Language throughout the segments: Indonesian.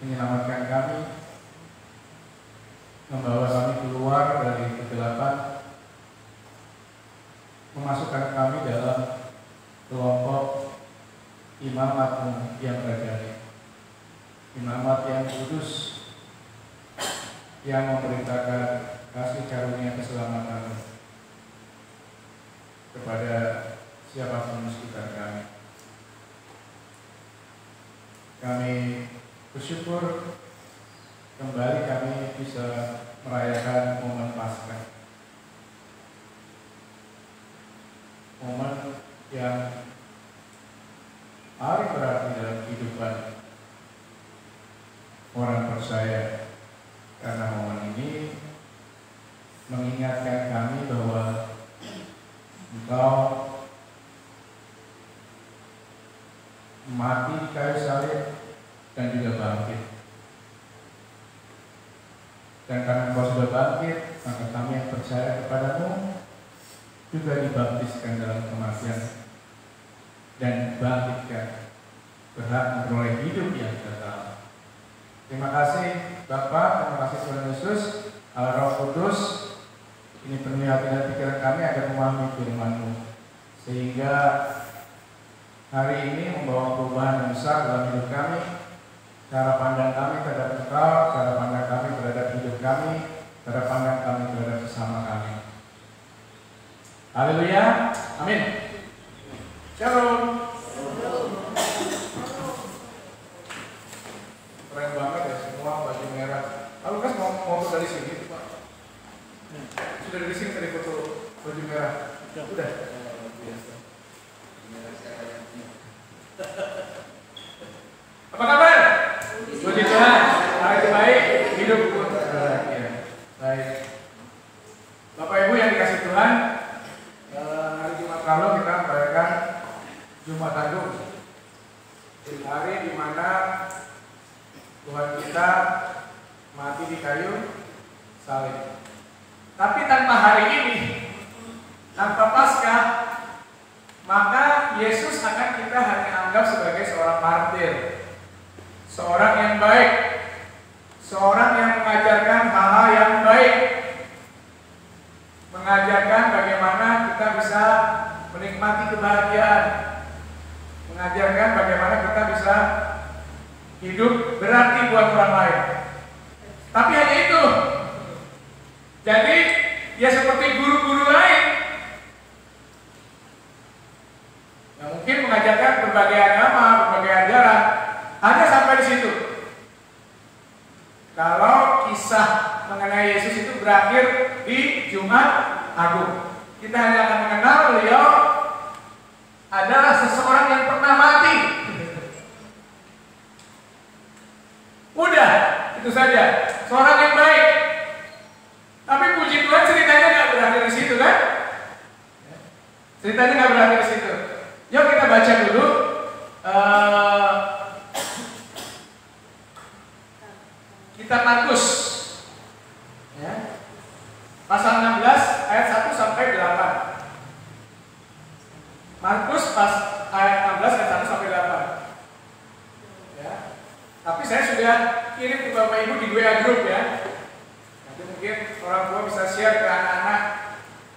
menyelamatkan kami, membawa kami keluar dari kegelapan, memasukkan kami dalam kelompok imamat-Mu yang berjaya, imamat yang kudus, yang memerintahkan kasih karunia keselamatan kepada siapapun di sekitar kami. Kami bersyukur kembali kami bisa merayakan momen Paskah, momen yang paling berarti dalam kehidupan orang percaya, karena momen ini mengingatkan kami bahwa Engkau mati di kayu salib dan juga bangkit. Dan karena Engkau sudah bangkit, maka kami yang percaya kepadamu juga dibaptiskan dalam kematian dan bangkitkan, berhak memperoleh hidup yang kekal. Terima kasih Bapa, terima kasih Tuhan Yesus, Allah Roh Kudus. Ini penuhi hati dan pikiran kami agar memahami firman-Mu, sehingga hari ini membawa perubahan yang besar dalam hidup kami, cara pandang kami terhadap Engkau, cara pandang kami terhadap hidup kami, cara pandang kami terhadap sesama kami. Haleluya, amin. Shalom. Keren banget ya, semua baju merah. Lalu kan mau dari sini, Pak. Sudah dari sini tadi foto baju merah. Udah. Biasa. Apa kabar? Puji Tuhan, hari baik, hidup pun bahagia. Baik. Bapak Ibu yang dikasih Tuhan, hari Jumat lalu kita merayakan Jumat Agung, hari di mana Tuhan kita mati di kayu salib. Tapi tanpa hari ini, tanpa Paskah, maka Yesus akan kita hanya anggap sebagai seorang martir, seorang yang baik, seorang yang mengajarkan hal-hal yang baik, mengajarkan bagaimana kita bisa menikmati kebahagiaan, mengajarkan bagaimana kita bisa hidup berarti buat orang lain. Tapi hanya itu. Jadi ya seperti guru-guru lain yang mungkin mengajarkan berbagai agama, berbagai ajaran, hanya sampai di situ. Kalau kisah mengenai Yesus itu berakhir di Jumat Agung, kita hanya akan mengenal beliau adalah seseorang yang pernah mati. Udah, itu saja. Seorang yang baik. Tapi puji Tuhan ceritanya nggak berakhir di situ kan? Ceritanya nggak berakhir di situ. Yuk kita baca dulu. Kitab Markus, ya, pasal 16 ayat 1 sampai 8. Markus ayat 16 ayat 1 sampai 8. Ya. Tapi saya sudah kirim ke Bapak Ibu di WA group ya. Nanti mungkin orang tua bisa share ke anak-anak.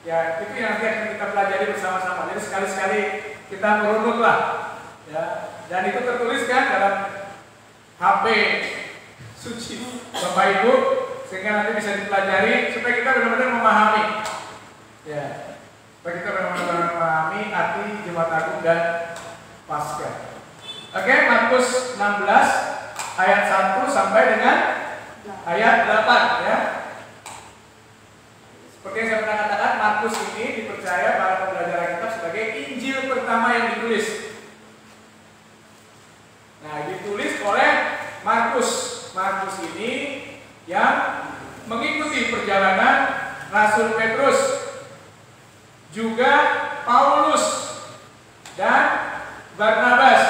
Ya, itu yang nanti akan kita pelajari bersama-sama. Jadi sekali-sekali kita merunut lah. Ya. Dan itu tertulis kan dalam HP suci Bapak Ibu, sehingga nanti bisa dipelajari supaya kita benar-benar memahami. Ya. Supaya kita benar-benar memahami arti Jumat Agung dan Paskah. Oke, Markus 16 ayat 1 sampai dengan ayat 8 ya. Seperti yang saya pernah katakan, Markus ini dipercaya para pembelajar kitab sebagai Injil pertama yang ditulis. Nah, ditulis oleh Markus. Markus ini yang mengikuti perjalanan Rasul Petrus, juga Paulus dan Barnabas.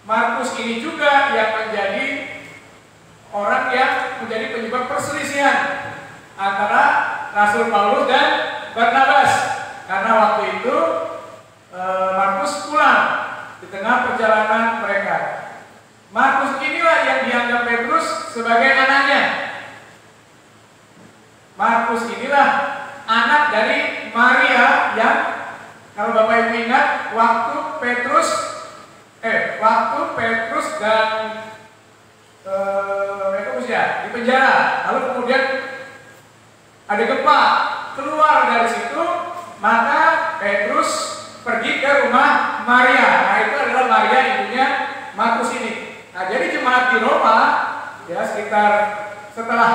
Markus ini juga yang menjadi orang yang menjadi penyebab perselisihan antara Rasul Paulus dan Barnabas, karena waktu itu Markus pulang di tengah perjalanan mereka. Markus inilah yang dianggap Petrus Markus inilah anak dari Maria yang kalau Bapak Ibu ingat waktu Petrus dan di penjara, lalu kemudian ada gempa, keluar dari situ, maka Petrus pergi ke rumah Maria. Nah, itu adalah Maria ibunya Markus ini. Nah, jadi jemaat di Roma, ya sekitar setelah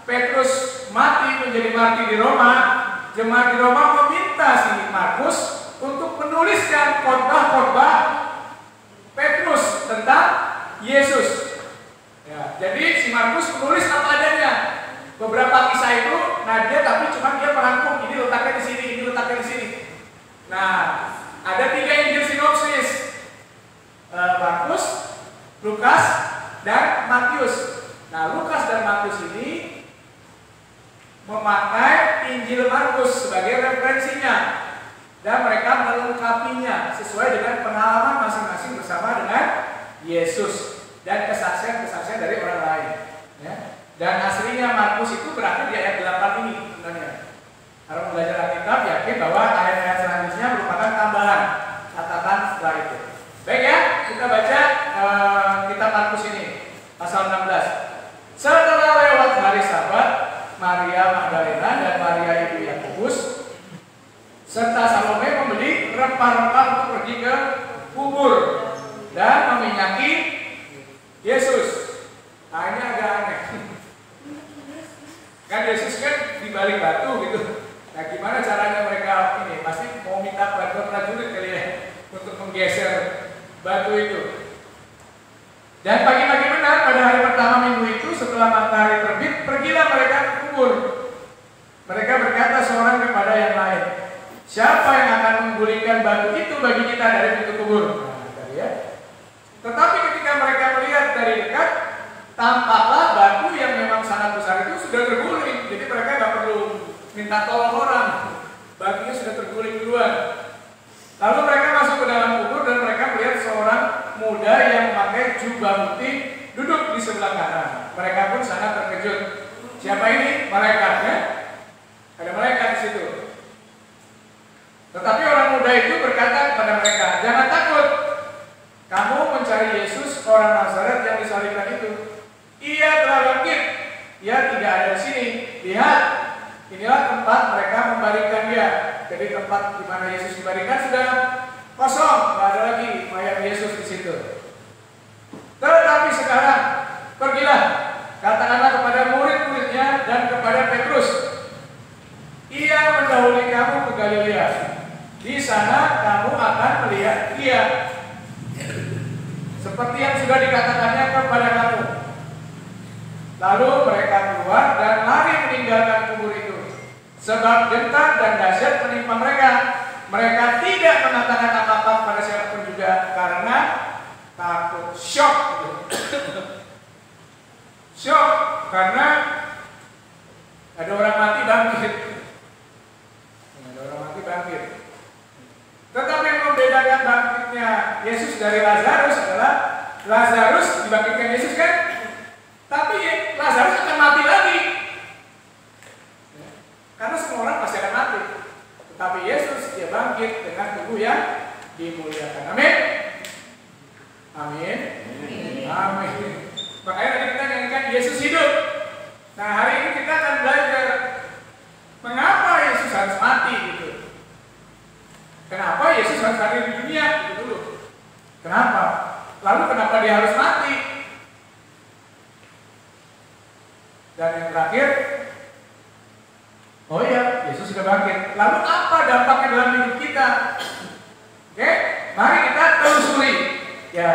Petrus mati menjadi martir di Roma, jemaat di Roma meminta si Markus untuk menuliskan khotbah-khotbah Petrus tentang Yesus. Ya, jadi si Markus menulis apa adanya. Beberapa kisah itu, nah dia merangkum, ini letaknya di sini, ini letaknya di sini. Nah, ada 3 Injil sinopsis, Markus, Lukas, dan Matius. Nah, Lukas dan Matius ini memakai Injil Markus sebagai referensinya dan mereka melengkapinya sesuai dengan pengalaman masing-masing bersama dengan Yesus dan kesaksian-kesaksian dari orang lain. Ya. Dan aslinya Markus itu berakhir di ayat 8 ini sebenarnya. Kalau belajar Alkitab yakin bahwa ayat-ayat selanjutnya merupakan tambahan catatan setelah itu. Baik ya, kita baca kitab Markus ini pasal 16. Setelah lewat hari Sabat, Maria Magdalena dan Maria ibu Yakobus serta Salome membeli rempah-rempah untuk pergi ke kubur dan meminyaki Yesus. Nah, ini agak aneh. Kan Yesus kan di balik batu gitu. Nah, gimana caranya mereka ini? Pasti mau minta bantuan prajurit kali ya untuk menggeser batu itu. Dan pagi-pagi benar pada hari pertama minggu itu setelah matahari terbit, pergilah mereka ke kubur. Mereka berkata seorang kepada yang lain, siapa yang akan menggulingkan batu itu bagi kita dari pintu kubur? Nah, tadi ya. Tetapi ketika mereka melihat dari dekat, tampaklah batu yang memang sangat besar itu sudah terguling. Jadi mereka nggak perlu minta tolong orang, batunya sudah terguling duluan. Lalu mereka masuk ke dalam kubur dan mereka melihat seorang muda yang memakai jubah putih duduk di sebelah kanan. Mereka pun sangat terkejut. Siapa ini? Malaikatnya. Ada malaikat di situ. Tetapi orang muda itu berkata kepada mereka, jangan takut. Kamu mencari Yesus orang Nazaret yang disalibkan itu. Ia telah bangkit. Ia tidak ada di sini. Lihat, inilah tempat mereka membaringkan dia. Jadi tempat di mana Yesus dibaringkan sudah kosong, tidak ada lagi mayat Yesus di situ. Tetapi sekarang pergilah, katakanlah kepada murid-muridnya dan kepada Petrus, ia mendahului kamu ke Galilea. Di sana kamu akan melihat dia, seperti yang sudah dikatakannya kepada kamu. Lalu mereka keluar dan lari meninggalkan kubur itu. Sebab gentar dan dahsyat menimpa mereka. Mereka tidak mengatakan apa-apa pada siapapun juga karena takut, shock. Shock karena ada orang mati bangkit. Ada orang mati bangkit. Tetapi yang membedakan bangkitnya Yesus dari Lazarus adalah Lazarus dibangkitkan Yesus kan? Tapi Lazarus akan mati lagi. Karena semua orang pasti akan mati. Tetapi Yesus dia bangkit dengan tubuh yang dimuliakan. Amin. Amin. Amin. Makanya tadi kita nyanyikan Yesus hidup. Nah, hari ini kita akan belajar mengapa Yesus harus mati gitu. Kenapa Yesus harus hadir di dunia gitu dulu. Kenapa? Lalu kenapa dia harus mati? Dan yang terakhir, oh iya, Yesus sudah bangkit. Lalu apa dampaknya dalam hidup kita? Oke, mari kita telusuri. Ya,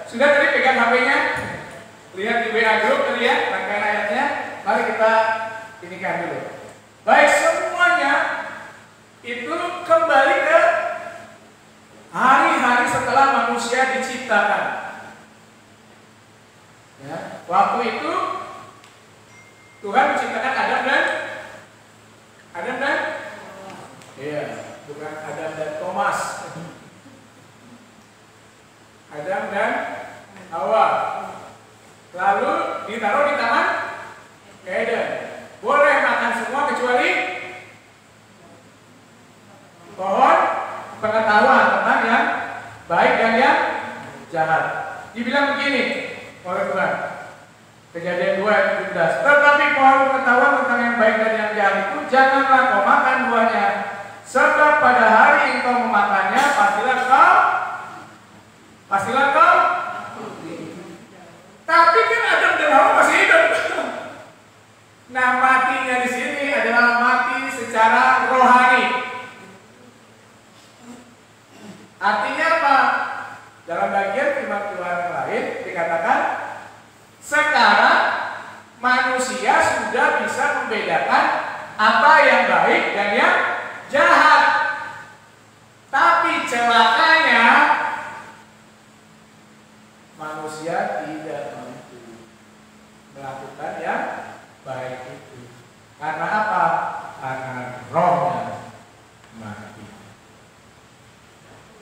sudah tadi pegang HP-nya, lihat di WA Group tadi ya, rangkaian ayatnya. Mari kita inikan dulu. Baik, semuanya itu kembali ke hari-hari setelah manusia diciptakan. Ya, waktu itu Tuhan menciptakan Adam dan iya, bukan Adam dan Thomas. Adam dan Hawa. Lalu ditaruh di taman Eden. Boleh makan semua kecuali oleh Tuhan. Kejadian 2 ayat 17. Tetapi pohon pengetahuan tentang yang baik dan yang jahat itu janganlah kau makan buahnya, sebab pada hari engkau memakannya pastilah kau. Tapi kan Adam dan Hawa masih hidup. Nah, matinya di sini adalah mati secara rohani. Artinya apa? Dalam bagian firman Tuhan yang lain dikatakan, sekarang manusia sudah bisa membedakan apa yang baik dan yang jahat. Tapi celakanya manusia tidak mampu melakukan yang baik itu. Karena apa? Karena rohnya mati.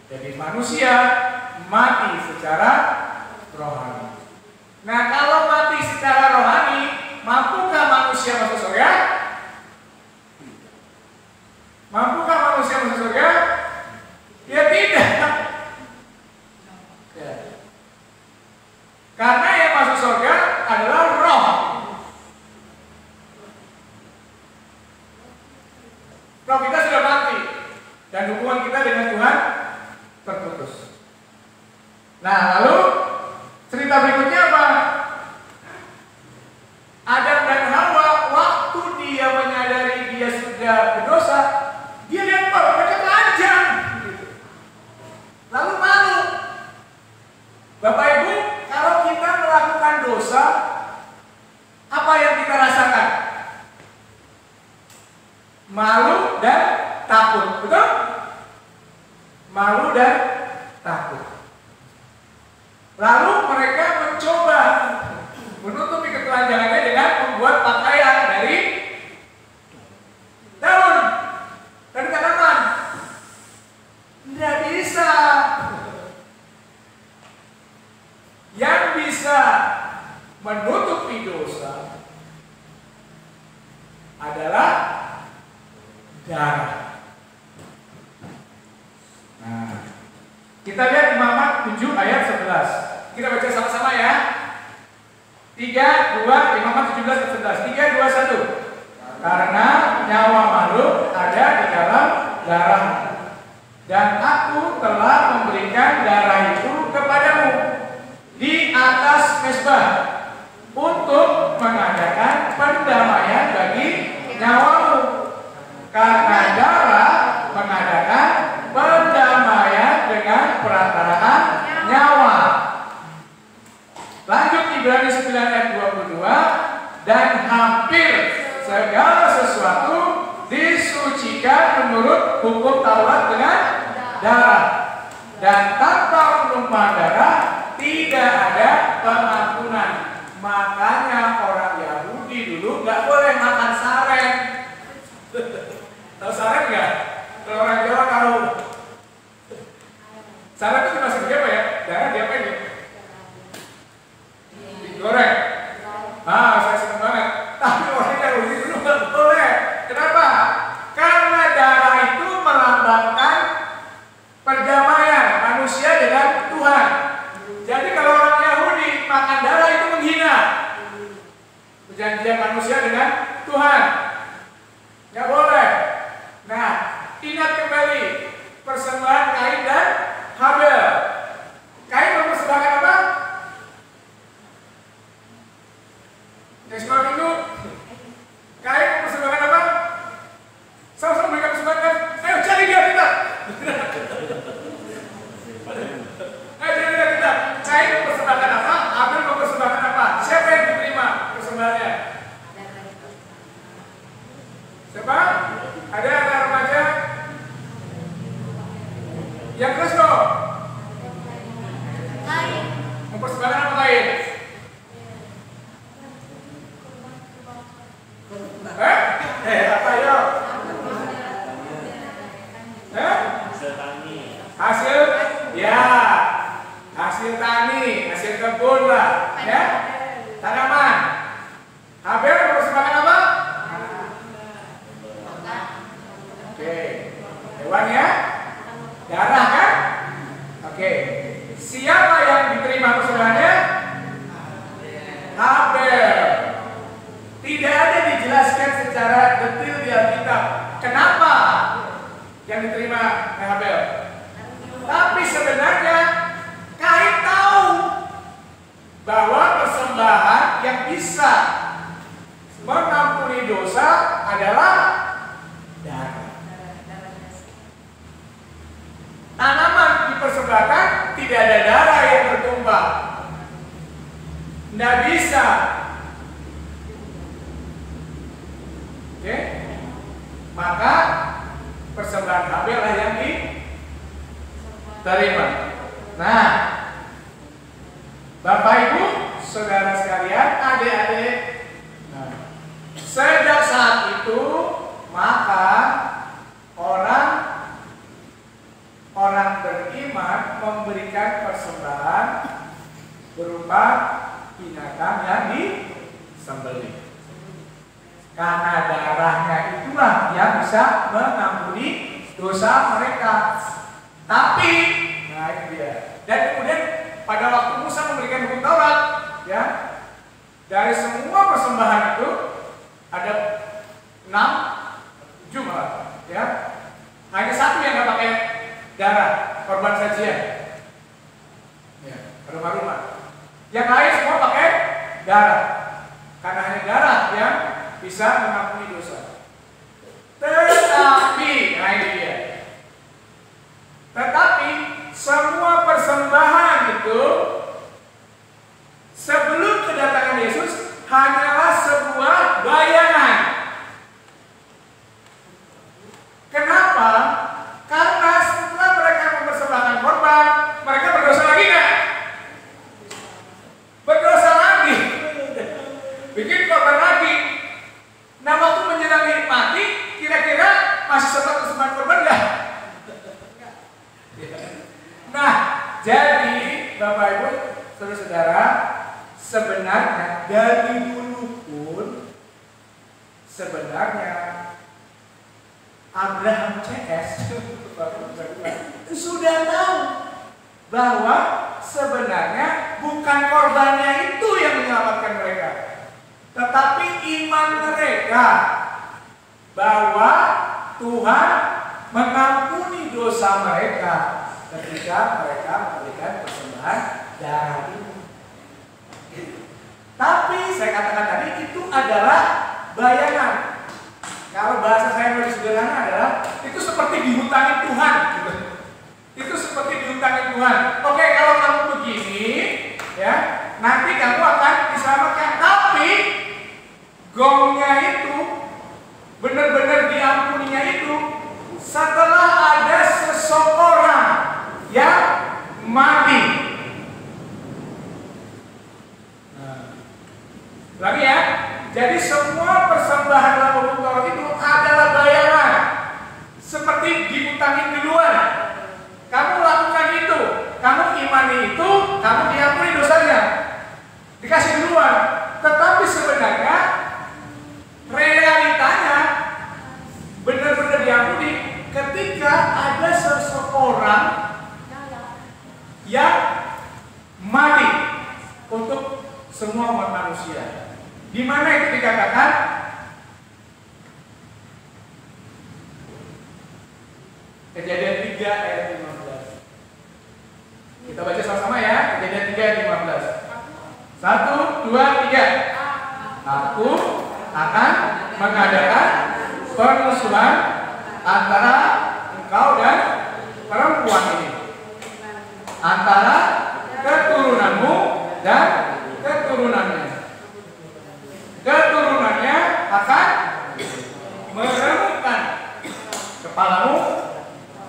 Jadi manusia mati secara rohani. Nah, kalau mati secara rohani, mampukah manusia masuk surga? Mampukah manusia masuk surga? Ya tidak. Ya. Karena yang masuk surga adalah roh. Roh kita sudah mati dan hubungan kita dengan Tuhan terputus. Nah, lalu cerita berikutnya apa? Adam dan Hawa waktu dia menyadari dia sudah berdosa, dia lempar mereka telanjang. Lalu malu. Bapak Ibu, kalau kita melakukan dosa, apa yang kita rasakan? Malu dan takut, betul? Malu dan takut. Lalu mereka mencoba menutupi ketelanjangannya dengan membuat pakaian dari daun, dari tanaman. Tidak bisa. Yang bisa menutupi dosa adalah darah. Nah, kita lihat Imamat 7 ayat 11. Kita baca sama-sama ya. 3, 2, Imamat 17 ayat 11. 3, 2, 1. Karena nyawa makhluk ada di dalam darah, dan aku telah memberikan darah itu kepadamu di atas mezbah untuk mengadakan pendamaian bagi nyawamu. Karena darah mengadakan pendamaian dengan perantaraan nyawa. Lanjut Ibrani 9 ayat 22. Dan hampir segala sesuatu disucikan menurut hukum Taurat dengan darah. Dan tanpa penumpahan darah tidak ada pengampunan. Makanya orang Yahudi dulu nggak boleh makan sareng. Tahu sareng nggak? Kalau orang Jawa tahu. Sareng itu masih apa ya? Darah diapain ya? Digoreng. Ah, saya senang banget. Tapi orang Yahudi dulu nggak boleh. Kenapa? Karena darah itu melambangkan perdamaian manusia dengan Tuhan. Jadi kalau orang Yahudi makan darah itu menghina perjanjian manusia dengan Tuhan. Nggak boleh. Nah, ingat kembali persembahan Kain dan Habel. Kain mempersembahkan apa? Sekolah minggu. Kain mempersembahkan apa? Sama-sama mereka persembahkan. Ayo cari dia kita. Kain mempersembahkan apa? Habel mempersembahkan apa? Siapa yang diterima persembahannya? Siapa? Ada anak remaja? Yang keras dong. Kain. Mempersembahkan apa Kain? Apa yo? Hasil ya. Hasil tani, hasil kebun lah, ya, tanaman. Habel mempersembahkan apa? Oke, hewan ya, darah kan? Oke, siapa yang diterima persembahannya? persembahan yang bisa mengampuni dosa adalah darah. Tanaman dipersembahkan, tidak ada darah yang bertumpah. Tidak bisa. Oke? Maka persembahan Habel lah yang diterima. Nah, Bapak Ibu, saudara sekalian, adik-adik, sejak saat itu maka orang beriman memberikan persembahan berupa binatang yang disembelih. Karena darahnya itulah yang bisa mengampuni dosa mereka. Tapi, nah itu dia. Dan kemudian pada waktu Musa memberikan hukum Taurat, ya, dari semua persembahan itu ada 7 malah, ya. Hanya satu yang nggak pakai darah, korban sajian, ya, rumah-rumah. Yang lain semua pakai darah, karena hanya darah yang bisa mengampuni dosa. Tetapi, nah ini dia. Tetapi semua persembahan itu sebelum kedatangan Yesus hanyalah sebuah bayangan. Kenapa? Karena setelah mereka mempersembahkan korban, mereka berdosa lagi nggak? Berdosa lagi, bikin korban lagi. Nah, waktu menjelang mati, kira-kira masih sempat persembahan korban nggak? Nah, jadi Bapak Ibu, saudara-saudara, sebenarnya dari dulu pun sebenarnya Abraham CS sudah tahu bahwa sebenarnya bukan korbannya itu yang menyelamatkan mereka, tetapi iman mereka bahwa Tuhan mengampuni dosa mereka ketika mereka memberikan persembahan darah ini. Tapi saya katakan tadi itu adalah bayangan. Kalau bahasa saya lebih sederhana adalah itu seperti dihutangi Tuhan. Itu seperti dihutangi Tuhan. Oke, kalau kamu begini, ya, nanti kamu akan diselamatkan. Tapi gongnya itu benar-benar diampuninya itu setelah ada seseorang yang mati. Lagi ya, jadi semua persembahan dalam hukum Taurat itu adalah bayangan, seperti dihutangin duluan. Kamu lakukan itu, kamu imani itu, kamu diampuni dosanya, dikasih duluan. Tetapi sebenarnya realitanya benar-benar diampuni ketika ada seseorang yang mati untuk semua umat manusia. Di mana itu dikatakan? Kejadian 3 ayat 15. Kita baca sama-sama ya. Kejadian 3 ayat 15. 1, 2, 3. Aku akan mengadakan permusuhan antara engkau dan perempuan ini, antara keturunanmu dan keturunannya. Keturunannya akan meremukkan kepalamu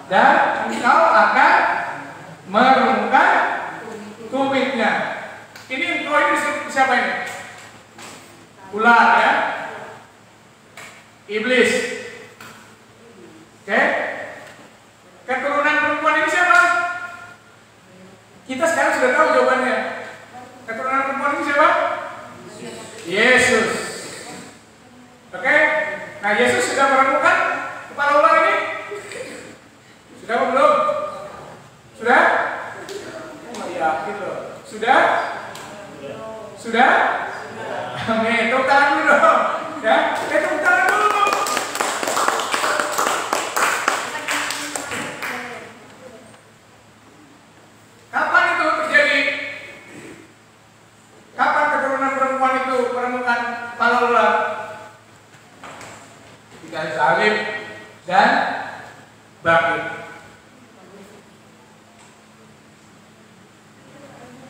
dan engkau akan meremukkan tumitnya. Ini engkau ini siapa ini? Ular ya, iblis. Oke? Keturunan perempuan ini siapa? Kita sekarang sudah tahu jawabannya. Keturunan perempuan ini siapa? Yesus. Oke? Nah, Yesus sudah meremukkan kepala ular ini? Sudah apa belum? Sudah? Oh, yakin loh. Sudah? Sudah? Amin. Tepuk tangan dulu dong. Ya, tepuk tangan dulu. Kapan itu terjadi? Kapan keturunan perempuan itu menemukan kepala ular, disalib dan bangkit.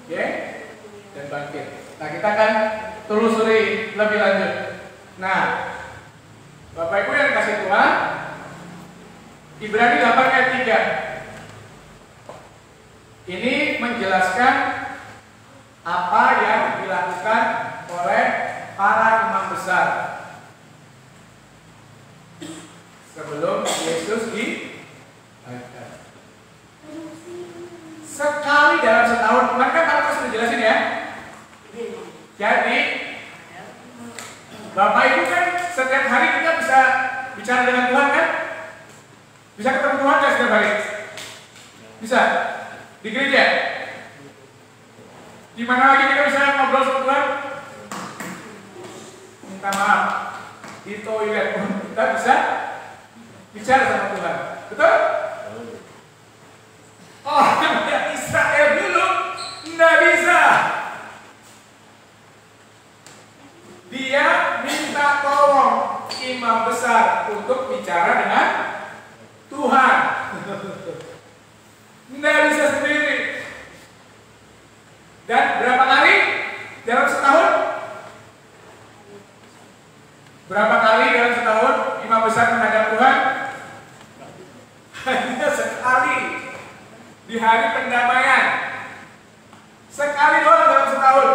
Oke, dan bangkit. Nah, kita akan telusuri lebih lanjut. Nah, Bapak Ibu yang dikasih Tuhan, Ibrani 8 ayat 3 ini menjelaskan apa yang dilakukan oleh para imam besar sebelum Yesus dilahirkan. Sekali dalam setahun, kemarin kan Pak sudah jelasin ya. Jadi Bapak Ibu kan setiap hari kita bisa bicara dengan Tuhan kan? Bisa ketemu Tuhan kan setiap hari? Bisa? Di gereja? Di mana lagi kita bisa ngobrol sama Tuhan? Minta maaf, di toilet pun kita bisa bicara sama Tuhan. Betul? Oh, yang Israel dulu nggak bisa. Dia minta tolong imam besar untuk bicara dengan Tuhan. Nggak bisa sendiri. Dan berapa kali dalam setahun? Berapa kali dalam setahun imam besar menghadap Tuhan? Hanya sekali di hari pendamaian. Sekali doang dalam setahun.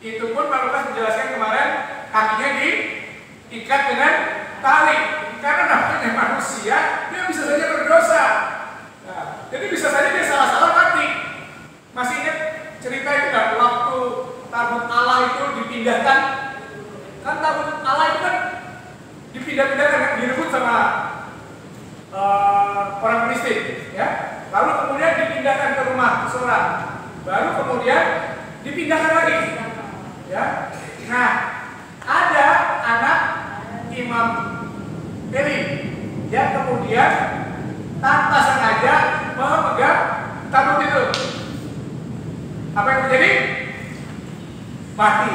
Itu pun Pak Lukas menjelaskan kemarin, kakinya diikat dengan tali. Karena namanya manusia, dia bisa saja berdosa. Nah, jadi bisa saja dia salah-salah mati. Masih ingat cerita itu nggak? Waktu tabut Allah itu dipindahkan, kan tabut Allah itu kan dipindah-pindahkan, direbut sama orang Filistin, ya. Lalu kemudian dipindahkan ke rumah seseorang, baru kemudian dipindahkan lagi, ya. Nah, ada anak Imam Eli yang kemudian tanpa sengaja memegang tabut itu. Apa yang terjadi? Mati.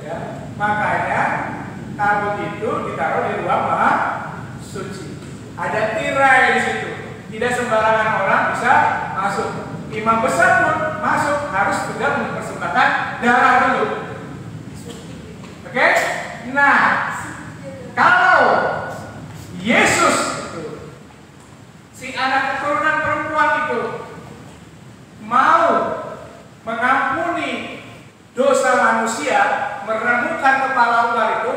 Ya, makanya tabut itu ditaruh di ruang maha suci. Ada tirai di situ. Tidak sembarangan orang bisa masuk. Imam besar pun masuk harus juga mempersembahkan darah dulu. Oke? Nah, kalau Yesus itu, si anak keturunan perempuan itu mau mengampuni dosa manusia, menemukan kepala ular itu,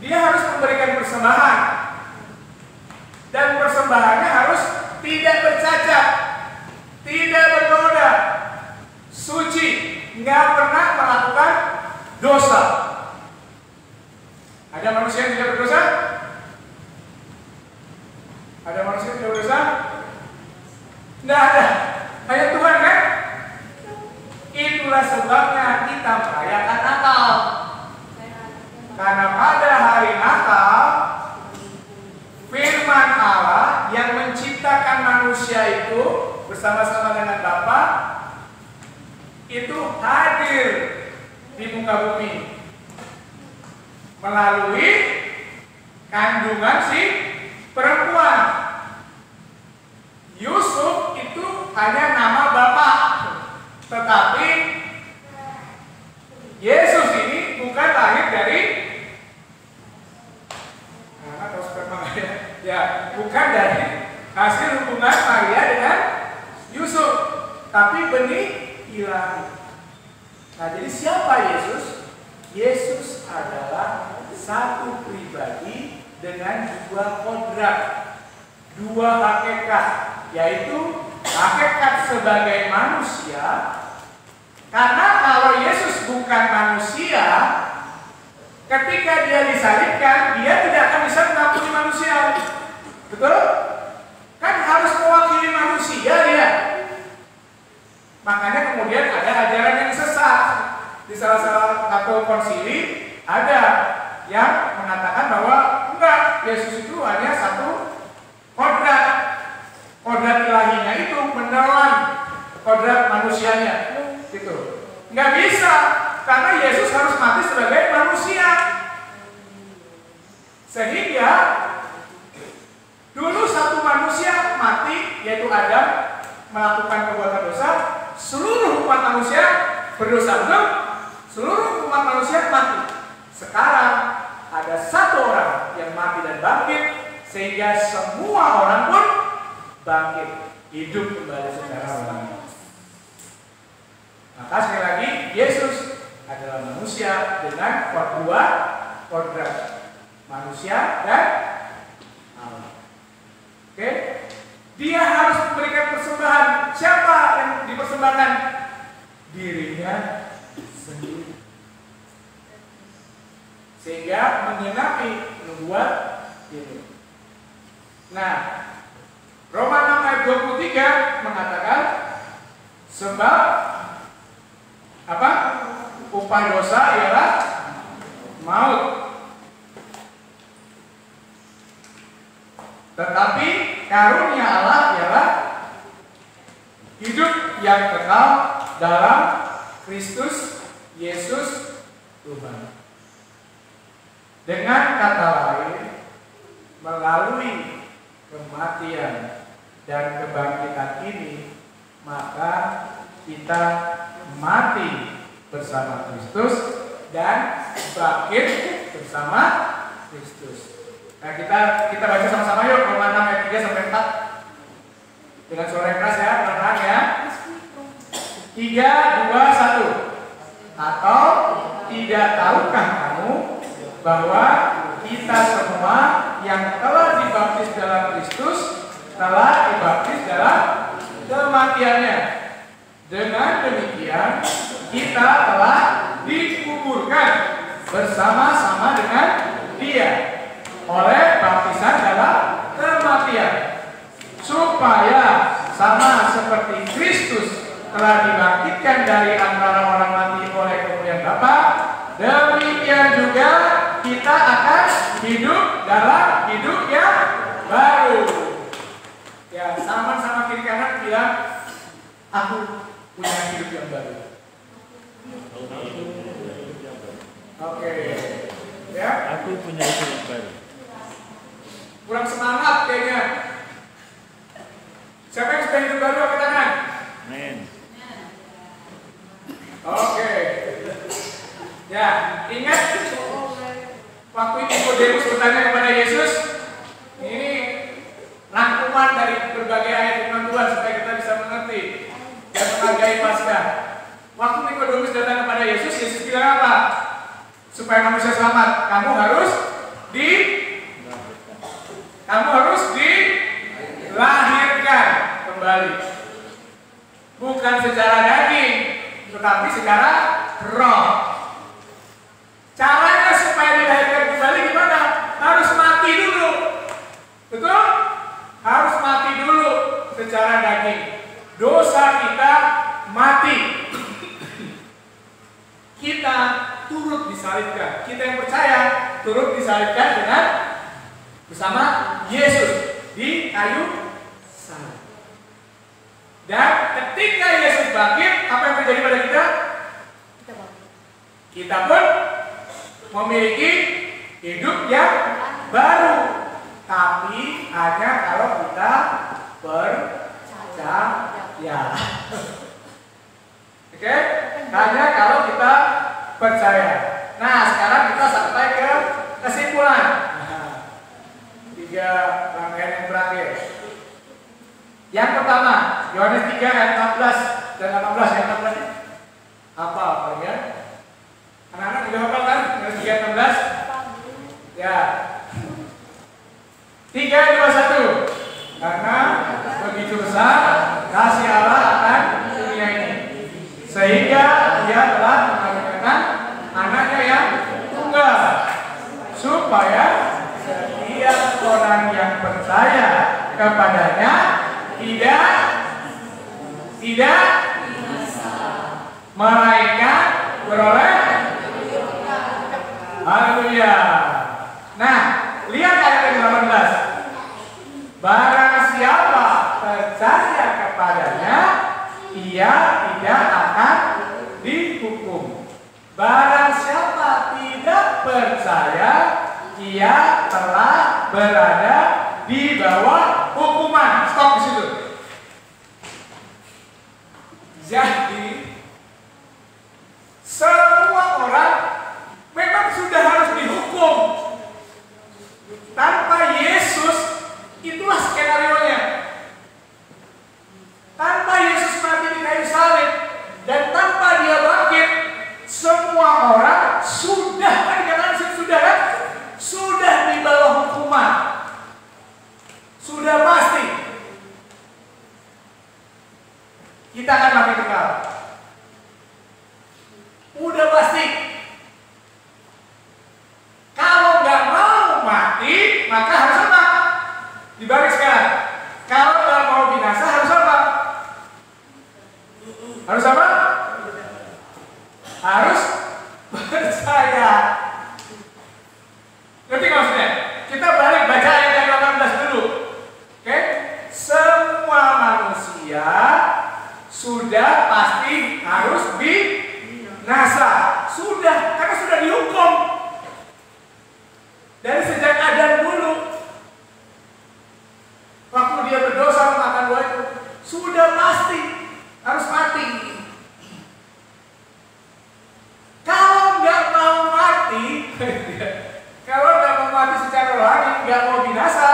dia harus memberikan persembahan. Dan persembahannya harus tidak bercacat, tidak bernoda, suci, nggak pernah melakukan dosa. Ada manusia yang tidak berdosa? Ada manusia yang tidak berdosa? Tidak ada. Hanya Tuhan kan? Itulah sebabnya kita merayakan Natal. Karena pada hari Natal, firman Allah yang menciptakan manusia itu bersama-sama dengan Bapa itu hadir di muka bumi melalui kandungan si perempuan. Yusuf itu hanya nama bapak, tetapi Yesus ini bukan lahir dari atau sperma ya, bukan dari hasil hubungan Maria dengan Yusuf, tapi benih ilahi. Nah, jadi siapa Yesus? Yesus adalah satu pribadi dengan dua kodrat, dua hakikat, yaitu hakikat sebagai manusia. Karena kalau Yesus bukan manusia, ketika dia disalibkan, dia tidak akan bisa mengampuni manusia. Betul? Kan harus mewakili manusia dia. Makanya kemudian ada ajaran yang sesat. Di salah satu konsili ada yang mengatakan bahwa enggak, Yesus itu hanya satu kodrat. Kodrat ilahinya itu menelan kodrat manusianya. Gitu. Enggak bisa. Karena Yesus harus mati sebagai manusia. Sehingga dulu satu manusia mati, yaitu Adam, melakukan perbuatan dosa. Seluruh umat manusia berdosa, betul? Seluruh umat manusia mati. Sekarang ada satu orang yang mati dan bangkit, sehingga semua orang pun bangkit, hidup kembali secara alami. Maka sekali lagi, Yesus adalah manusia dengan dua kodrat, manusia dan Allah. Oke? Dia harus memberikan persembahan. Siapa yang dipersembahkan? Dirinya sendiri. Sehingga mengenapi nubuat itu. Nah, Roma 6 ayat 23 mengatakan, sebab apa? Upah dosa ialah maut. Tetapi karunia Allah ialah hidup yang kekal dalam Kristus Yesus Tuhan. Dengan kata lain, melalui kematian dan kebangkitan ini, maka kita mati bersama Kristus dan bangkit bersama Kristus. Nah, kita baca sama-sama yuk Roma 6 ayat 3 sampai 4. Dengan suara yang keras ya, pelan-pelan ya. 3, 2, 1. Atau tidak tahukah kamu bahwa kita semua yang telah dibaptis dalam Kristus telah dibaptis dalam kematiannya. Dengan demikian kita telah dikuburkan bersama-sama dengan Dia oleh baptisan dalam kematian, supaya sama seperti Kristus telah dibangkitkan dari antara orang mati oleh kemuliaan Bapa, demikian juga kita akan hidup dalam hidup yang baru. Ya, sama-sama kiri kanan bilang, aku punya hidup yang baru. Oke. Ya, aku punya hidup yang baru. Kurang semangat kayaknya. Siapa yang sudah hidup baru angkat tangan? Amin. Oke. Ya, ingat waktu Nikodemus bertanya kepada Yesus, ini rangkuman dari berbagai ayat firman Tuhan supaya kita bisa mengerti dan menghargai Paskah. Waktu Nikodemus datang kepada Yesus, Yesus bilang apa? Supaya manusia selamat, kamu harus dilahirkan kembali. Bukan secara daging, tetapi secara roh. Caranya supaya dilahirkan kembali gimana? Harus mati dulu. Betul? Harus mati dulu secara daging. Dosa kita mati. Kita turut disalibkan. Kita yang percaya turut disalibkan dengan bersama Yesus di kayu salib. Dan ketika Yesus bangkit, apa yang terjadi pada kita? Kita pun memiliki hidup yang baru, tapi hanya kalau kita percaya. Oke? Hanya kalau kita percaya. Nah, sekarang kita sampai ke kesimpulan. 3 rangkaian yang terakhir. Yang pertama, Yohanes 3 ayat 14 dan 18 yang 16. Apa ya? Anak-anak juga hafal kan? Yohanes 3 ayat 16. Ya. 3, 2, 1. Karena begitu besar kasih Allah akan dunia ini, sehingga Dia telah mengaruniakan anaknya yang tunggal, supaya setiap orang yang percaya kepadanya tidak melainkan beroleh. Haleluya. Nah, lihat ayat yang 18. Barang siapa percaya kepadanya, ia tidak akan dihukum. Barang siapa tidak percaya, ia telah berada di bawah hukuman. Stop di situ. Jadi semua orang memang sudah harus dihukum. Tanpa Yesus, itulah skenario-nya. Tanpa Yesus mati di kayu salib dan tanpa Dia bangkit, semua orang sudah sudah di bawah hukuman. Sudah pasti kita akan mati kekal. Udah pasti. Kalau nggak mau mati, maka harus apa? Dibalik sekarang. Kalau nggak mau binasa, harus apa? Harus apa? Harus percaya. Ngerti maksudnya? Kita balik baca ayat yang 18 dulu. Oke? Semua manusia sudah pasti harus binasa. Sudah, karena sudah dihukum. Dari sejak Adam dulu. Waktu dia berdosa memakan buah itu, sudah pasti harus mati. Kalau nggak mau mati, kalau nggak mau mati secara rohani, nggak mau binasa,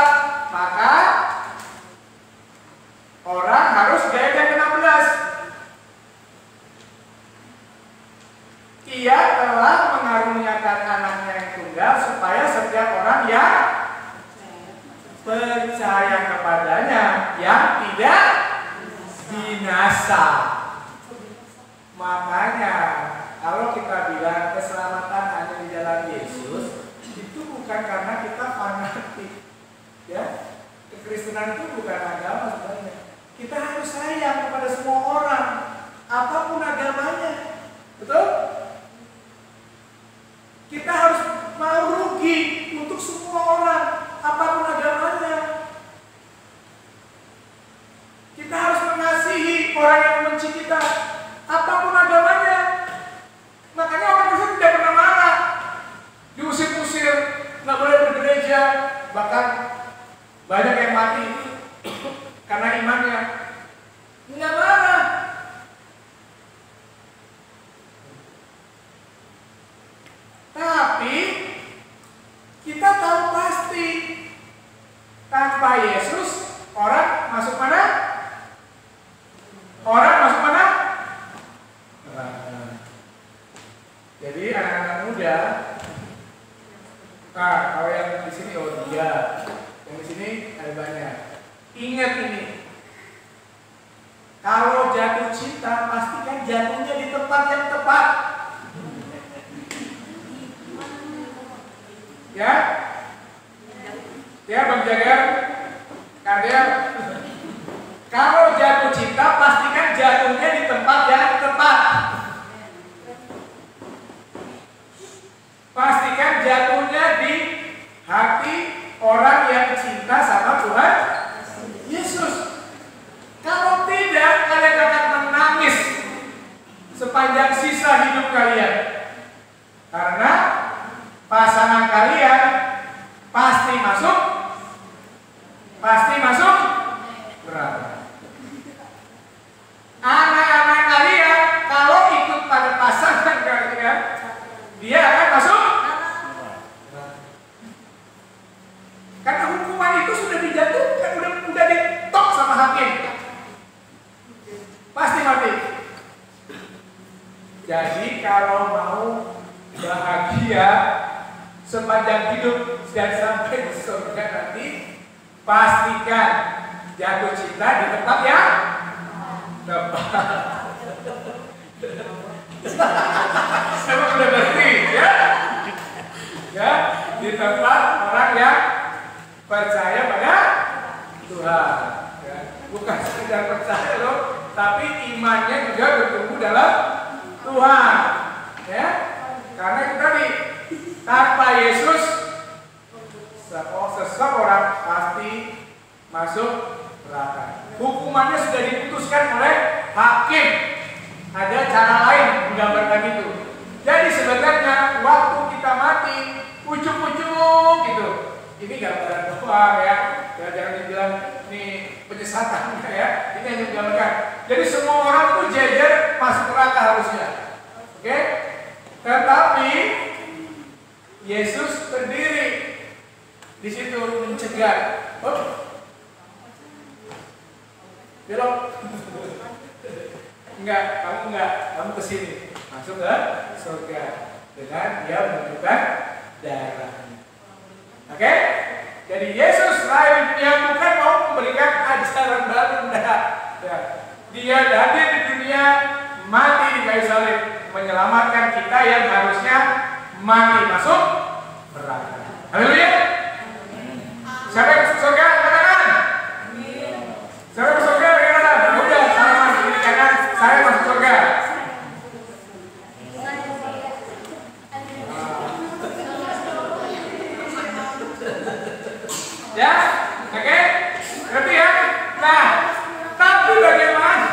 maka orang harus gaya yang ke-16. Ia telah mengaruniakan anaknya yang tunggal supaya setiap orang yang percaya kepadanya yang tidak binasa. Makanya kalau kita bilang keselamatan hanya di dalam Yesus, itu bukan karena kita fanatik, ya. Kekristenan itu bukan agama sebenarnya. Kita harus sayang kepada semua orang, apapun agamanya, betul? Kita harus mau rugi untuk semua orang, apapun agamanya. Kita harus mengasihi orang yang membenci kita, apapun agamanya. Makanya orang Kristen tidak pernah marah, diusir-usir, nggak boleh bergereja, bahkan banyak yang mati karena imannya. Nggak marah. Tapi kita tahu pasti tanpa Yesus orang masuk mana? Orang masuk mana? Jadi anak-anak muda, kalau yang di sini dia, yang di sini ada banyak. Ingat ini, kalau jatuh cinta pastikan jatuhnya di tempat yang tepat. Ya, ya Bang Jagar, Kadel. Kalau jatuh cinta pastikan jatuhnya di tempat yang tepat. Pastikan jatuhnya di hati orang yang cinta sama Tuhan Yesus. Kalau tidak, kalian akan menangis sepanjang sisa hidup kalian. Karena pasangan kalian pasti masuk neraka. Anak-anak kalian kalau ikut pada pasangan kalian, dia akan masuk. Karena hukuman itu sudah dijatuhkan, udah ditok sama hakim. Pasti mati. Jadi kalau mau bahagia sepanjang hidup dan sampai di surga nanti, pastikan jatuh cinta di tempat yang tepat. Saya udah ngerti, ya? Ya, di tempat orang yang percaya pada Tuhan. Ya. Bukan sekedar percaya loh, tapi imannya juga bertumbuh dalam Tuhan. Ya, karena itu tadi tanpa Yesus seseorang pasti masuk neraka. Hukumannya sudah diputuskan oleh hakim. Ada cara lain menggambarkan itu. Jadi harusnya. Oke? Tetapi Yesus berdiri di situ mencegah. Belok. Kamu kesini, masuk ke surga dengan dia menunjukkan darahnya. Oke? Jadi Yesus lahir di dunia bukan mau memberikan ajaran baru, enggak. Ya. Dia hadir di dunia, mati di kayu salib, menyelamatkan kita yang harusnya mati masuk neraka. Haleluya. Siapa yang masuk surga? Katakan. Siapa yang masuk surga? Katakan. Udah, sama ini kanan, saya masuk surga. Ya, oke? Ngerti ya? Nah, tapi bagaimana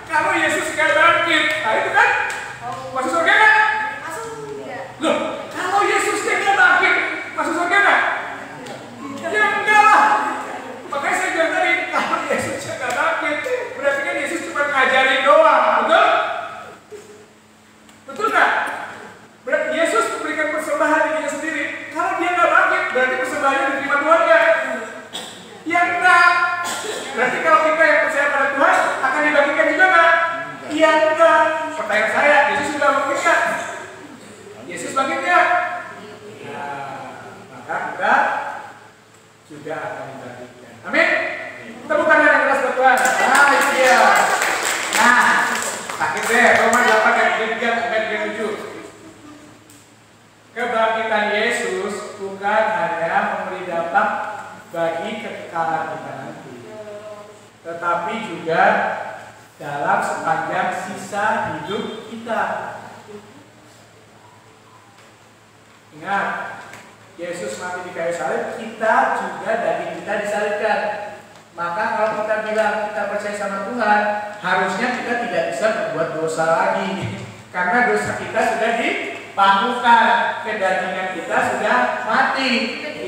kalau Yesus gak bangkit? Nah itu kan masuk surga kan? Loh, kalau Yesus gak bangkit, masuk surga kan? Ya enggak lah. Makanya saya bilang tadi, kalau Yesus gak bangkit, berarti kan Yesus cuma ngajarin doang, betul? Betul gak? Berarti Yesus memberikan persembahan dirinya sendiri. Kalau dia gak bangkit, berarti persembahannya diterima Tuhan gak? Ya enggak. Berarti kalau kita yang percaya pada Tuhan akan dibagikan juga nggak? Iya enggak. Pertanyaan saya, Yesus sudah bangkit nggak? Yesus bangkit nggak? Nah, maka kita juga akan dibagikan. Amin. Tepuk tangan yang keras buat Tuhan. Nah itu dia. Nah, sakit deh. Roma 8 ayat 3 sampai 7. Kebangkitan Yesus bukan hanya memberi dampak bagi kekekalan kita nanti, tetapi juga dalam sepanjang sisa hidup kita. Ingat, Yesus mati di kayu salib, kita juga daging kita disalibkan. Maka kalau kita bilang kita percaya sama Tuhan, harusnya kita tidak bisa berbuat dosa lagi, karena dosa kita sudah dipakukan, kedagingan kita sudah mati.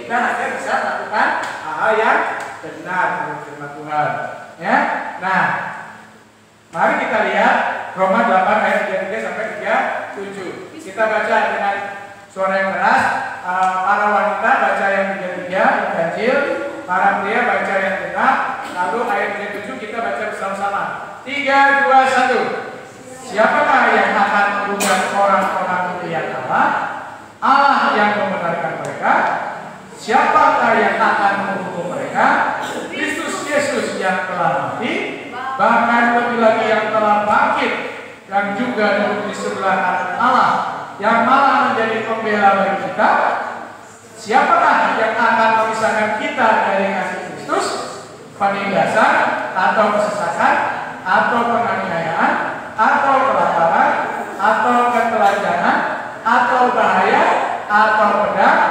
Kita hanya bisa melakukan hal yang benar menurut firman Tuhan. Ya, nah, mari kita lihat Roma 8 ayat 33 sampai 37. Kita baca dengan suara yang keras. Para wanita baca yang 33 yang ganjil, para pria baca yang genap. Lalu ayat 37 kita baca bersama-sama. 3, 2, 1. Siapakah yang akan menggugat orang-orang melihat Allah? Allah yang membenarkan mereka. Siapakah yang akan menghukum mereka? Kristus Yesus yang telah mati, bahkan lebih lagi yang telah bangkit, yang juga duduk di sebelah kanan Allah, yang malah menjadi pembela bagi kita. Siapakah yang akan memisahkan kita dari kasih Kristus? Penindasan atau kesesatan atau penganiayaan atau kelaparan atau ketelanjangan atau bahaya atau pedang?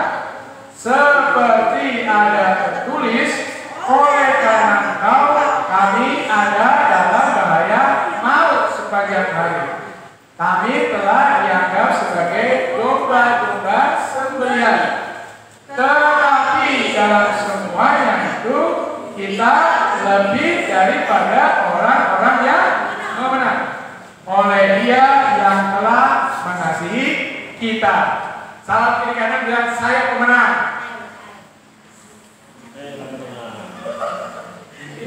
Seperti ada tertulis, oleh karena engkau kami ada dalam bahaya maut sepanjang hari. Kami telah dianggap sebagai domba-domba sembelihan. Tetapi dalam semuanya itu kita lebih daripada orang-orang yang memenang oleh Dia yang telah mengasihi kita. Salam kiri kanan bilang, saya pemenang.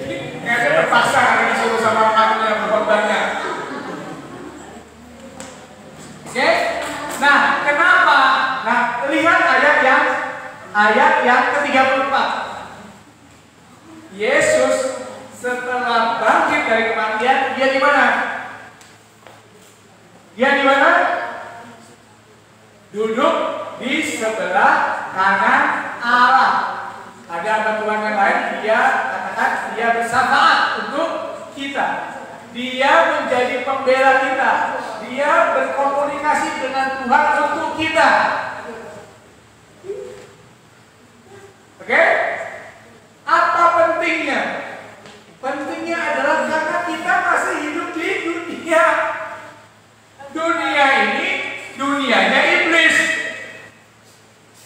Ini kayaknya terpaksa karena disuruh sama kamu yang berkorbannya. Oke? Nah, kenapa? Nah, lihat ayat yang ke-34. Yesus setelah bangkit dari kematian, dia di mana? Dia di mana? Duduk di sebelah kanan Allah. Ada apa Tuhan yang lain? Dia katakan dia bersyafaat untuk kita. Dia menjadi pembela kita. Dia berkomunikasi dengan Tuhan untuk kita. Oke? Apa pentingnya? Pentingnya adalah karena kita masih hidup di dunia. Dunia ini dunianya iblis.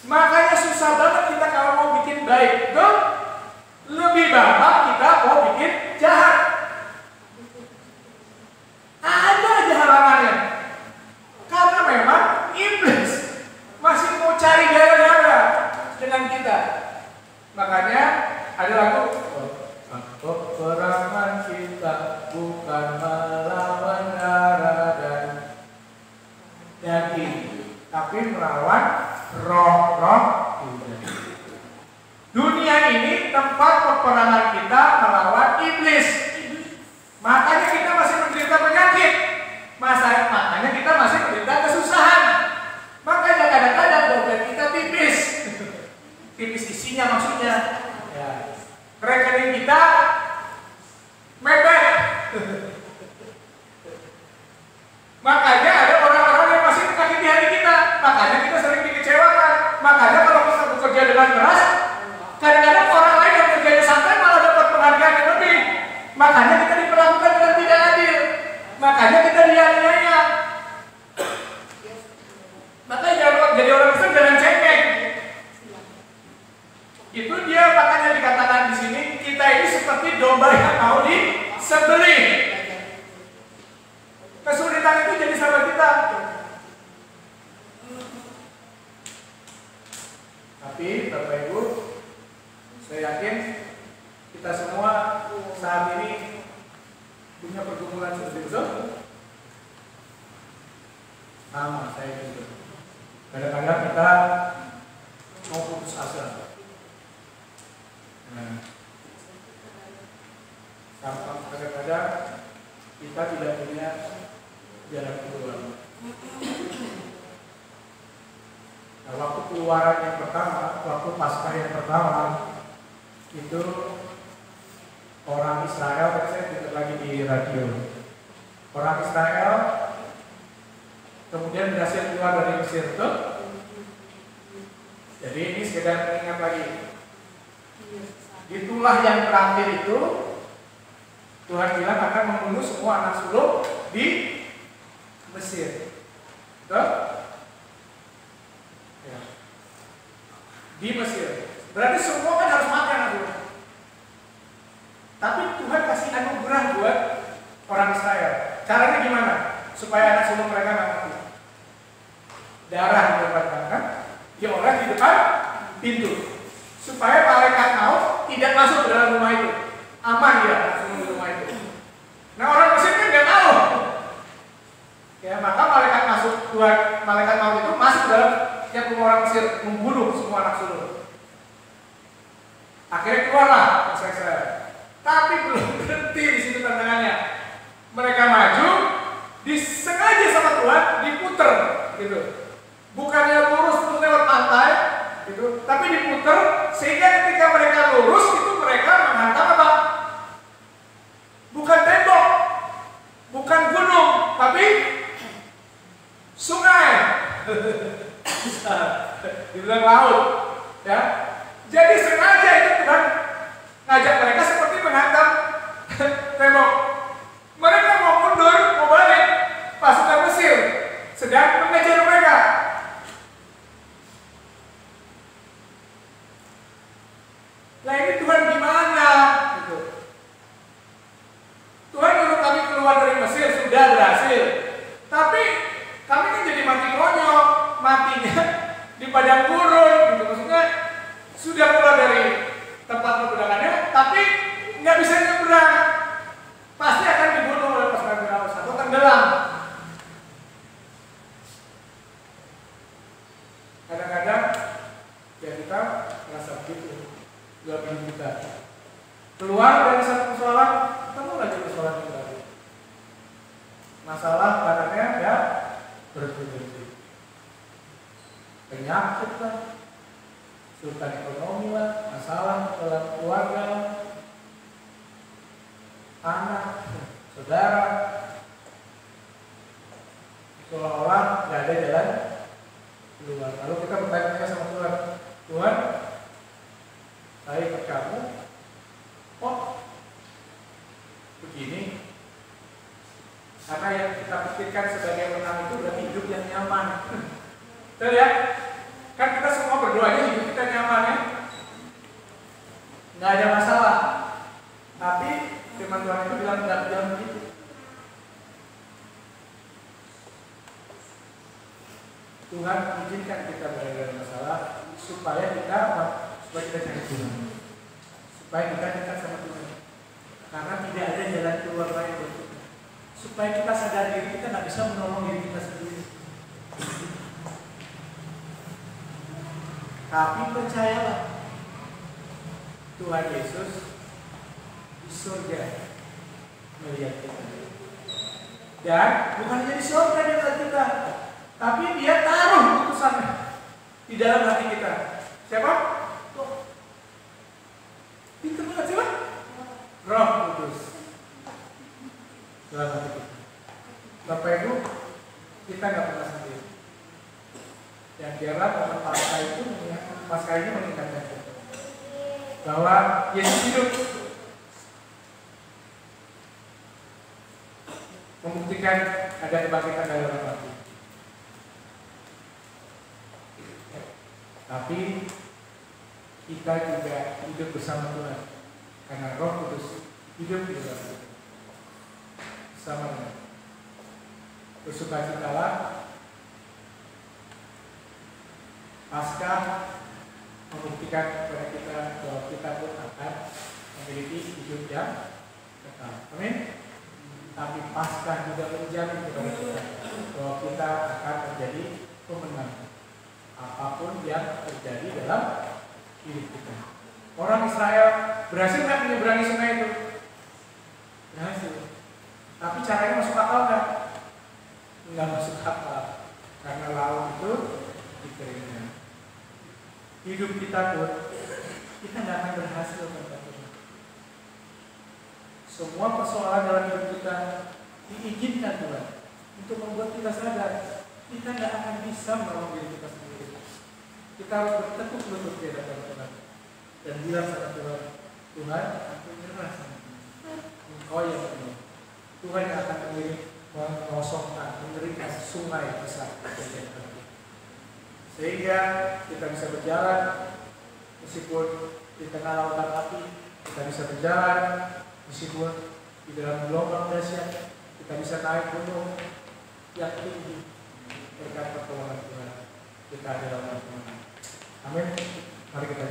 Makanya susah banget kita kalau mau bikin baik, betul? Lebih gampang kita mau bikin jahat. Ada aja halangan daging, tapi melawan roh-roh iblis. Dunia ini tempat peperangan kita melawan iblis. Makanya kita masih menderita penyakit. Makanya kita masih menderita kesusahan. Makanya kadang-kadang dompet kita tipis. Tipis isinya maksudnya. Ya. Rekening kita mepet. Makanya ada orang-orang yang masih menyakiti hati kita. Makanya kita sering dikecewakan. Makanya kalau kita bekerja dengan keras, kadang-kadang orang lain yang kerjanya santai malah dapat penghargaan yang lebih. Makanya kita diperlakukan dengan tidak adil. Makanya kita dianiaya. Makanya jadi orang Kristen jangan cengeng. Itu dia makanya dikatakan di sini kita ini seperti domba yang mau disembelih. Kesulitan itu jadi sahabat kita. Tapi Bapak Ibu, saya yakin kita semua saat ini punya pergumulan seperti itu. Sama saya juga. Kadang-kadang kita mau putus asa. Kadang-kadang kita tidak punya jalan keluar. Nah, waktu keluaran yang pertama, waktu Paskah yang pertama, itu orang Israel, saya dengar lagi di radio, orang Israel kemudian berhasil keluar dari Mesir itu. Jadi ini sekedar mengingat lagi. Itulah yang terakhir itu Tuhan bilang akan membunuh semua anak sulung di Mesir. Betul? Ya. Di Mesir. Berarti semua kan harus mati anak sulung. Tapi Tuhan kasih anugerah buat orang Israel. Caranya gimana? Supaya anak sulung mereka nggak mati. Darah didapatkan kan? Dioleh di depan pintu. Supaya malaikat maut tidak masuk ke dalam rumah itu. Aman dia anak sulung di rumah itu. Nah orang Mesir kan nggak tahu. Ya maka malaikat maut itu masuk ke dalam tiap rumah orang Mesir, membunuh semua anak sulung. Akhirnya keluarlah Israel. Tapi belum berhenti di situ tantangannya. Mereka maju, disengaja sama Tuhan diputer, gitu. Bukannya lurus terus lewat pantai, gitu, tapi diputer sehingga ketika mereka lurus itu mereka menghantam apa? Bukan tembok, bukan gunung, tapi sungai. Dibilang laut, ya. Jadi sengaja itu Tuhan ngajak mereka seperti menghantam tembok. Mereka mau mundur, mau balik, pasukan Mesir sedang mengejar mereka. Nah ini Tuhan gimana? Gitu. Tuhan nyuruh kami keluar dari Mesir sudah berhasil, tapi kami kan jadi mati konyol, matinya di padang gurun, gitu. Maksudnya sudah keluar dari tempat perbudakannya, tapi nggak bisa nyebrang, pasti akan dibunuh oleh pasukan Firaun atau tenggelam. Kadang-kadang ya kita merasa begitu. 2 minggu kita keluar dari satu persoalan, ketemu lagi persoalan yang baru. Masalah badannya ya berhenti. Penyakit lah, kesulitan ekonomi lah, masalah dalam keluarga, anak, saudara, seolah-olah nggak ada jalan keluar. Lalu kita bertanya sama Tuhan, Tuhan, saya ikut kamu, kok begini? Karena yang kita pikirkan sebagai menang itu adalah hidup yang nyaman. Betul ya? Kan kita semua berdoanya hidup kita nyaman ya, nggak ada masalah. Tapi firman Tuhan itu bilang nggak jangan begitu. Tuhan izinkan kita berada dalam masalah supaya kita cari Tuhan, supaya kita dekat sama Tuhan. Karena tidak ada jalan keluar lain buat kita. Supaya kita sadar diri kita nggak bisa menolong diri kita sendiri. Tapi percayalah, Tuhan Yesus di surga melihat kita. Dan bukan hanya di surga dia melihat kita, tapi dia taruh putusannya di dalam hati kita. Siapa? Pintar banget siapa? Roh Kudus dalam hati kita. Bapak Ibu, kita nggak pernah sendiri. Dan biarlah momen Paskah ini mengingatkan kita bahwa Yesus hidup, membuktikan ada kebangkitan dari orang mati. Tapi kita juga hidup bersama Tuhan karena Roh Kudus hidup di dalam kita. Bersama dengan bersukacitalah. Paskah membuktikan kepada kita bahwa kita pun akan memiliki hidup yang kekal. Amin. Tapi Paskah juga menjamin kepada kita bahwa kita akan menjadi pemenang apapun yang terjadi dalam hidup kita. Orang Israel berhasil nggak menyeberangi sungai itu? Berhasil. Tapi caranya masuk akal nggak? Nggak masuk akal. Karena laut itu dikeringkan. Hidup kita pun, kita nggak akan berhasil teman-teman. Semua persoalan dalam hidup kita diizinkan Tuhan untuk membuat kita sadar kita nggak akan bisa menolong diri kita sendiri. Kita harus bertekuk lutut di hadapan Tuhan dan bilang sama Tuhan, Tuhan, aku nyerah sama Engkau yang penuh. Tuhan yang akan mengosongkan, mengeringkan sungai besar dari hati. Sehingga kita bisa berjalan meskipun di tengah lautan api, kita bisa berjalan meskipun di dalam gelombang dahsyat, kita bisa naik gunung yang tinggi berkat pertolongan Tuhan. Kita adalah orang-orang. Amin. Mari kita